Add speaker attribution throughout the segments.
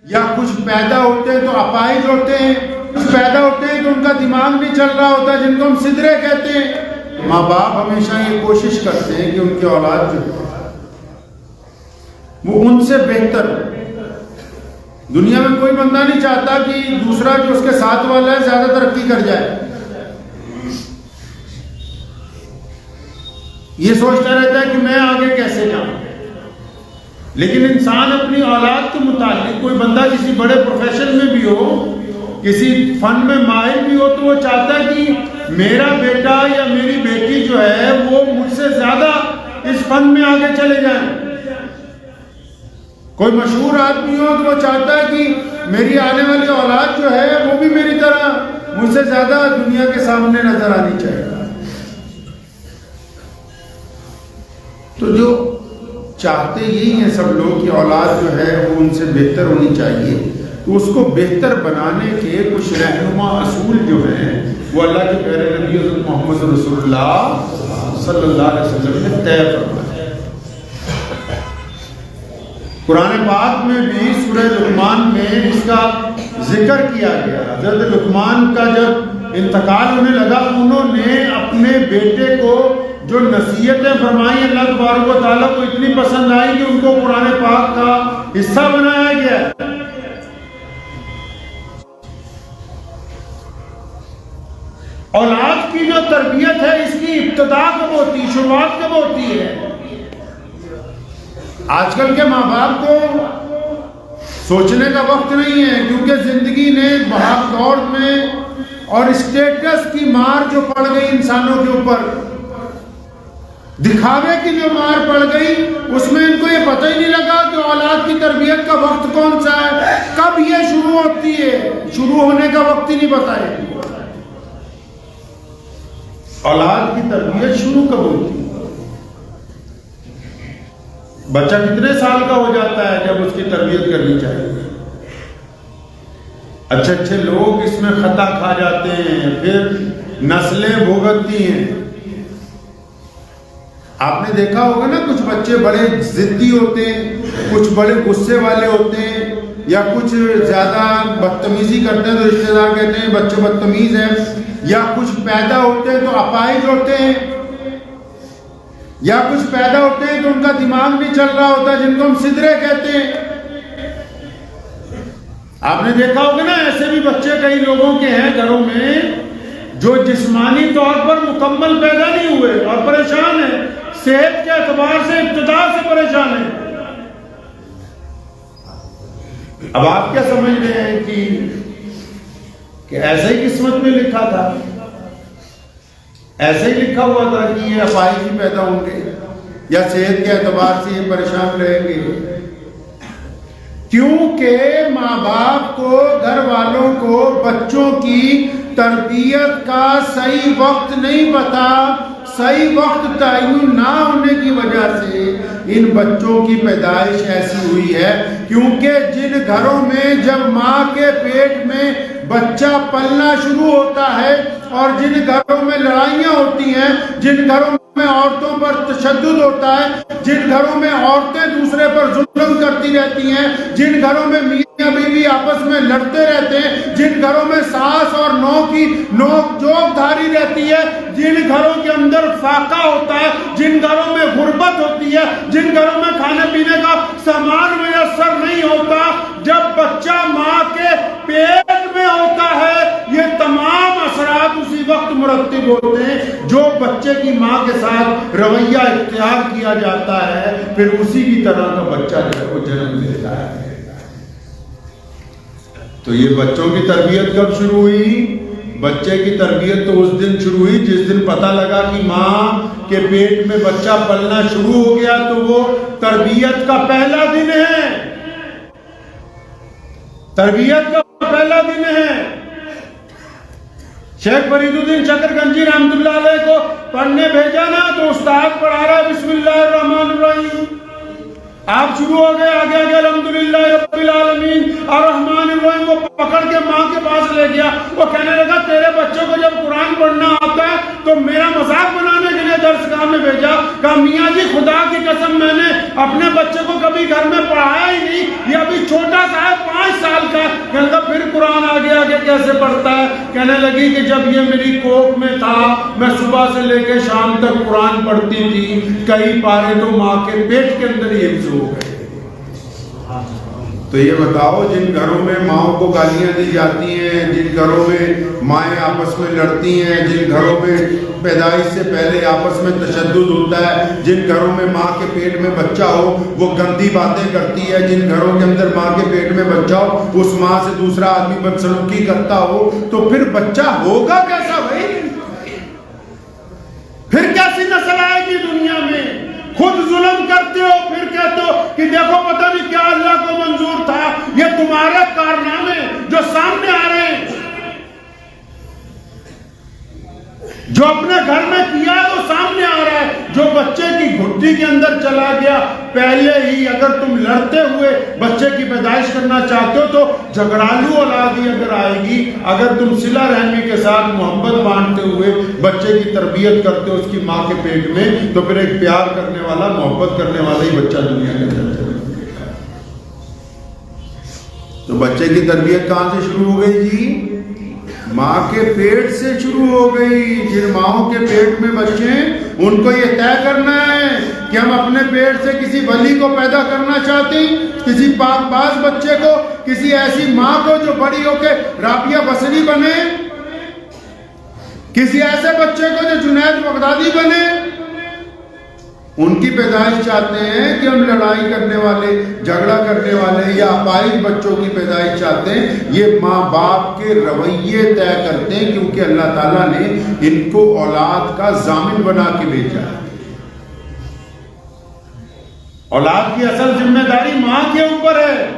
Speaker 1: یا کچھ پیدا ہوتے ہیں تو اپاہج ہوتے ہیں، کچھ پیدا ہوتے ہیں تو ان کا دماغ نہیں چل رہا ہوتا، جن کو ہم سدرے کہتے ہیں۔ ماں باپ ہمیشہ یہ کوشش کرتے ہیں کہ ان کی اولاد جو وہ ان سے بہتر ہو۔ دنیا میں کوئی بندہ نہیں چاہتا کہ دوسرا جو اس کے ساتھ والا ہے زیادہ ترقی کر جائے، یہ سوچتا رہتا ہے کہ میں آگے کیسے جاؤں۔ لیکن انسان اپنی اولاد کے متعلق، کوئی بندہ کسی بڑے پروفیشن میں بھی ہو، کسی فن میں ماہر بھی ہو، تو وہ چاہتا ہے کہ میرا بیٹا یا میری بیٹی جو ہے وہ مجھ سے زیادہ اس فن میں آگے چلے جائیں۔ کوئی مشہور آدمی ہو تو وہ چاہتا ہے کہ میری آنے والی اولاد جو ہے وہ بھی میری طرح مجھ سے زیادہ دنیا کے سامنے نظر آنی چاہیے۔ تو جو چاہتے یہی ہیں سب لوگ کہ اولاد جو ہے وہ ان سے بہتر ہونی چاہیے، تو اس کو بہتر بنانے کے کچھ رہنما اصول جو ہیں وہ اللہ کے پیارے نبی حضرت محمد رسول اللہ صلی اللہ علیہ وسلم نے طے فرمائے۔ قرآن پاک میں بھی سورہ لقمان میں اس کا ذکر کیا گیا۔ حضرت لقمان کا جب انتقال ہونے لگا، انہوں نے اپنے بیٹے کو جو نصیحتیں فرمائی اللہ تبارک و تعالیٰ کو اتنی پسند آئی کہ ان کو قرآن پاک کا حصہ بنایا گیا۔ اولاد کی جو تربیت ہے اس کی ابتدا کب ہوتی ہے، شروعات کب ہوتی ہے؟ آج کل کے ماں باپ کو سوچنے کا وقت نہیں ہے، کیونکہ زندگی نے بھاگ دوڑ میں اور اسٹیٹس کی مار جو پڑ گئی انسانوں کے اوپر، دکھاوے کی جو مار پڑ گئی، اس میں ان کو یہ پتہ ہی نہیں لگا کہ اولاد کی تربیت کا وقت کون سا ہے، کب یہ شروع ہوتی ہے، شروع ہونے کا وقت ہی نہیں پتہ ہے۔ اولاد کی تربیت شروع کب ہوتی ہے؟ بچہ کتنے سال کا ہو جاتا ہے جب اس کی تربیت کرنی چاہیے؟ اچھے اچھے لوگ اس میں خطا کھا جاتے ہیں، پھر نسلیں بھگتتی ہیں۔ آپ نے دیکھا ہوگا نا، کچھ بچے بڑے ضدی ہوتے ہیں، کچھ بڑے غصے والے ہوتے ہیں، یا کچھ زیادہ بدتمیزی کرتے ہیں تو رشتہ دار کہتے ہیں بچے بدتمیز ہیں، یا کچھ پیدا ہوتے ہیں تو اپاہج ہوتے ہیں، یا کچھ پیدا ہوتے ہیں تو ان کا دماغ نہیں چل رہا ہوتا، جن کو ہم سدرے کہتے ہیں۔ آپ نے دیکھا ہوگا نا، ایسے بھی بچے کئی لوگوں کے ہیں گھروں میں جو جسمانی طور پر مکمل پیدا نہیں ہوئے اور پریشان ہیں، صحت کے اعتبار سے ابتدا سے پریشان ہیں۔ اب آپ کیا سمجھ رہے ہیں کہ ایسے ہی قسمت میں لکھا تھا، ایسے ہی لکھا ہوا تھا کہ یہ اپاہج ہی پیدا ہوں گے، یا صحت کے اعتبار سے یہ پریشان رہیں گے؟ کیونکہ ماں باپ کو، گھر والوں کو بچوں کی تربیت کا صحیح وقت نہیں پتا، صحیح وقت تعین نہ ہونے کی وجہ سے ان بچوں کی پیدائش ایسی ہوئی ہے۔ کیونکہ جن گھروں میں جب ماں کے پیٹ میں بچہ پلنا شروع ہوتا ہے، اور جن گھروں میں لڑائیاں ہوتی ہیں، جن گھروں میں عورتوں پر تشدد ہوتا ہے، جن گھروں میں عورتیں دوسرے پر ظلم کرتی رہتی ہیں، جن گھروں میں میاں بیوی آپس میں لڑتے رہتے ہیں، جن گھروں میں ساس اور نو کی نوک جھوک دھاری رہتی ہے، جن گھروں کے اندر فاقہ ہوتا ہے، جن گھروں میں غربت ہوتی ہے، جن گھروں میں کھانے پینے کا سامان میسر نہیں ہوتا، جب بچہ ماں کے پیٹ میں ہوتا ہے، یہ تمام اثرات اسی وقت مرتب ہوتے ہیں۔ جو بچے کی ماں کے ساتھ رویہ اختیار کیا جاتا ہے، پھر اسی کی طرح کا بچہ جو ہے وہ جنم لیتا ہے۔ تو یہ بچوں کی تربیت کب شروع ہوئی؟ بچے کی تربیت تو اس دن شروع ہوئی جس دن پتہ لگا کہ ماں کے پیٹ میں بچہ پلنا شروع ہو گیا، تو وہ تربیت کا پہلا دن ہے، تربیت کا پہلا دن ہے۔ شیخ فرید الدین شکر گنجی رحمۃ اللہ علیہ کو پڑھنے بھیجا نا، تو استاد پڑھا رہا ہے بسم اللہ الرحمن الرحیم، آپ شروع ہو گئے آگے آگے الحمدللہ رب العالمین الرحمن الرحیم، وہ پکڑ کے ماں کے پاس لے گیا، وہ کہنے لگا تیرے بچوں کو جب قرآن پڑھنا آتا ہے تو میرا مذاق بنانے کے لیے درس گاہ میں بھیجا۔ کہا میاں جی خدا کی قسم میں نے اپنے بچے کو کبھی گھر میں پڑھایا ہی نہیں، یہ ابھی چھوٹا سا ہے، 5 کیسے پڑھتا ہے؟ کہنے لگی کہ جب یہ میری کوکھ میں تھا میں صبح سے لے کے شام تک قرآن پڑھتی تھی، کئی پارے تو ماں کے پیٹ کے اندر ہی حفظ ہو گئے۔ تو یہ بتاؤ، جن گھروں میں ماؤں کو گالیاں دی جاتی ہیں، جن گھروں میں مائیں آپس میں لڑتی ہیں، جن گھروں میں پیدائش سے پہلے آپس میں تشدد ہوتا ہے، جن گھروں میں ماں کے پیٹ میں بچہ ہو وہ گندی باتیں کرتی ہے، جن گھروں کے اندر ماں کے پیٹ میں بچہ ہو اس ماں سے دوسرا آدمی بدسلوکی کرتا ہو، تو پھر بچہ ہوگا کیسا بھائی؟ پھر کیسی نسل آئے گی دنیا میں؟ خود ظلم کرتے ہو، پھر کہتے ہو کہ دیکھو پتہ نہیں کیا اللہ کو منظور تھا۔ یہ تمہارے کارنامے جو سامنے آ رہے ہیں، جو اپنے گھر میں کیا ہے وہ سامنے آ رہا ہے۔ جو بچے کی گھٹی کے اندر چلا گیا، پہلے ہی اگر تم لڑتے ہوئے بچے کی پیدائش کرنا چاہتے ہو تو جھگڑالو اولاد ہی اگر آئے گی۔ اگر تم صلہ رحمی کے ساتھ محبت بانٹتے ہوئے بچے کی تربیت کرتے ہو اس کی ماں کے پیٹ میں، تو پھر ایک پیار کرنے والا، محبت کرنے والا ہی بچہ دنیا کے اندر چلے گا۔ تو بچے کی تربیت کہاں سے شروع ہو گئی جی؟ ماں کے پیٹ سے شروع ہو گئی۔ جن ماؤں کے پیٹ میں بچے ہیں ان کو یہ طے کرنا ہے کہ ہم اپنے پیٹ سے کسی ولی کو پیدا کرنا چاہتے ہیں، کسی پاک باز بچے کو، کسی ایسی ماں کو جو بڑی ہو کے رابعہ بصری بنے، کسی ایسے بچے کو جو جنید بغدادی بنے۔ ان کی پیدائش چاہتے ہیں کہ ہم لڑائی کرنے والے، جھگڑا کرنے والے یا اپاہج بچوں کی پیدائش چاہتے ہیں؟ یہ ماں باپ کے رویے طے کرتے ہیں، کیونکہ اللہ تعالیٰ نے ان کو اولاد کا ضامن بنا کے بھیجا ہے۔ اولاد کی اصل ذمہ داری ماں کے اوپر ہے۔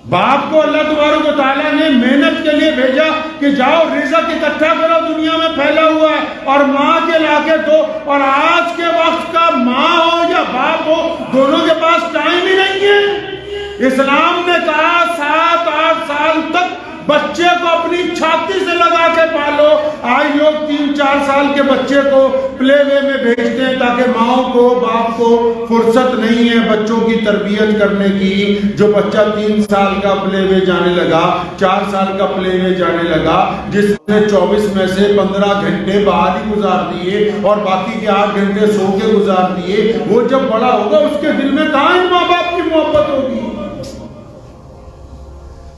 Speaker 1: باپ کو اللہ تبارک و تعالیٰ نے محنت کے لیے بھیجا کہ جاؤ رزق اکٹھا کرو، دنیا میں پھیلا ہوا ہے، اور ماں کے لا کے دو۔ اور آج کے وقت کا ماں ہو یا باپ ہو، دونوں کے پاس ٹائم ہی نہیں ہے۔ اسلام نے کہا 7-8 سال تک بچے کو اپنی چھاتی سے لگا کے پالو۔ آج لوگ 3-4 سال کے بچے کو پلے وے میں بھیجتے ہیں تاکہ ماں کو، باپ کو فرصت نہیں ہے بچوں کی تربیت کرنے کی۔ جو بچہ 3 سال کا پلے وے جانے لگا، 4 سال کا پلے وے جانے لگا، جس نے 24 میں سے 15 گھنٹے باہر ہی گزار دیے اور باقی کے 8 گھنٹے سو کے گزار دیے، وہ جب بڑا ہوگا اس کے دل میں کہاں ان ماں باپ کی محبت ہوگی؟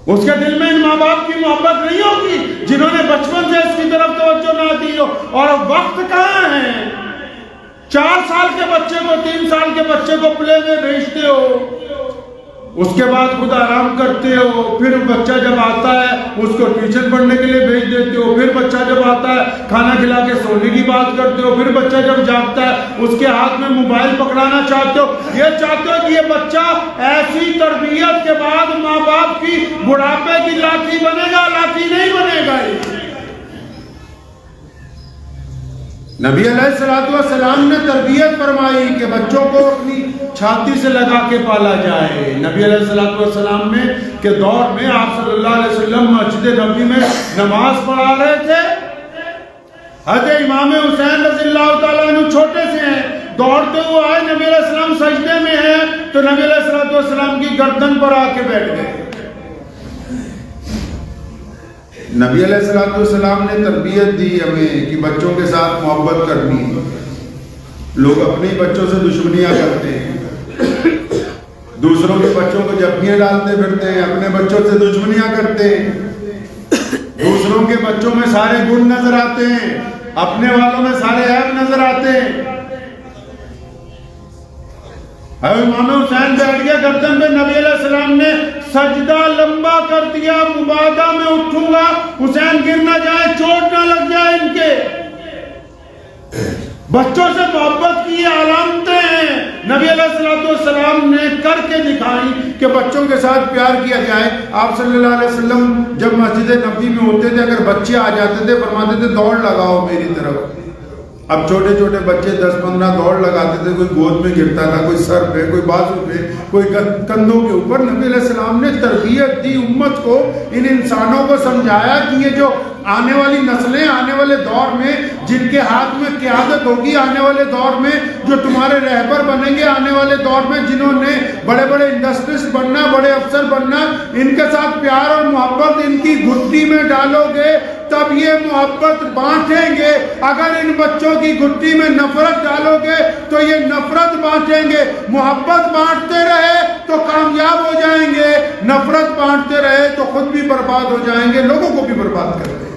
Speaker 1: اس کے دل میں ان ماں باپ کی محبت نہیں ہوگی جنہوں نے بچپن سے اس کی طرف توجہ نہ دی ہو۔ اور وقت کہاں ہے؟ 4 سال کے بچے کو، 3 سال کے بچے کو پلے میں بھیجتے ہو، اس کے بعد خود آرام کرتے ہو، پھر بچہ جب آتا ہے اس کو ٹیوشن پڑھنے کے لیے بھیج دیتے ہو، پھر بچہ جب آتا ہے کھانا کھلا کے سونے کی بات کرتے ہو، پھر بچہ جب جاگتا ہے اس کے ہاتھ میں موبائل پکڑانا چاہتے ہو۔ یہ چاہتے ہو کہ یہ بچہ ایسی تربیت کے بعد ماں باپ کی بڑھاپے کی لاٹھی بنے گا، لاٹھی نہیں بنے گا۔ نبی علیہ السلام نے تربیت فرمائی کہ بچوں کو اپنی چھاتی سے لگا کے پالا جائے۔ نبی علیہ السلام میں کے دور میں آپ صلی اللہ علیہ وسلم مسجد نبوی میں نماز پڑھا رہے تھے۔ حضرت امام حسین رضی اللہ تعالیٰ عنہ چھوٹے سے ہیں، دوڑتے ہوئے آئے، نبی علیہ السلام سجدے میں ہیں تو نبی علیہ السلام کی گردن پر آ کے بیٹھ گئے۔ نبی علیہ السلام نے تربیت دی ہمیں کہ بچوں کے ساتھ محبت کرنی ہے۔ لوگ اپنے بچوں سے دشمنیاں کرتے ہیں، دوسروں کے بچوں کو جبیاں ڈالتے پھرتے ہیں، اپنے بچوں سے دشمنیاں کرتے ہیں۔ دوسروں کے بچوں میں سارے گن نظر آتے ہیں، اپنے والوں میں سارے عیب نظر آتے ہیں۔ امام حسین بیٹھ گئے گردن پہ، نبی علیہ السلام نے سجدہ لمبا کر دیا، مبادہ میں اٹھوں گا حسین گر نہ جائے، چوٹ نہ لگ جائے ان کے۔ بچوں سے محبت کی علامتیں ہیں، نبی علیہ السلام نے کر کے دکھائی کہ بچوں کے ساتھ پیار کیا جائے۔ آپ صلی اللہ علیہ وسلم جب مسجد نبوی میں ہوتے تھے، اگر بچے آ جاتے تھے فرماتے تھے دوڑ لگاؤ میری طرف۔ اب چھوٹے چھوٹے بچے 10-15 دوڑ لگاتے تھے، کوئی گود میں گرتا تھا، کوئی سر پہ، کوئی بازو پہ، کوئی کندھوں کے اوپر۔ نبی علیہ السلام نے تربیت دی امت کو، ان انسانوں کو سمجھایا کہ یہ جو آنے والی نسلیں آنے والے دور میں جن کے ہاتھ میں قیادت ہوگی، آنے والے دور میں جو تمہارے رہبر بنیں گے، آنے والے دور میں جنہوں نے بڑے بڑے انڈسٹریسٹ بننا، بڑے افسر بننا، ان کے ساتھ پیار اور محبت ان کی گھٹی میں ڈالو گے تب یہ محبت بانٹیں گے۔ اگر ان بچوں کی گھٹی میں نفرت ڈالو گے تو یہ نفرت بانٹیں گے۔ محبت بانٹتے رہے تو کامیاب ہو جائیں گے، نفرت بانٹتے رہے تو خود بھی برباد ہو جائیں گے، لوگوں کو بھی برباد کر دیں گے۔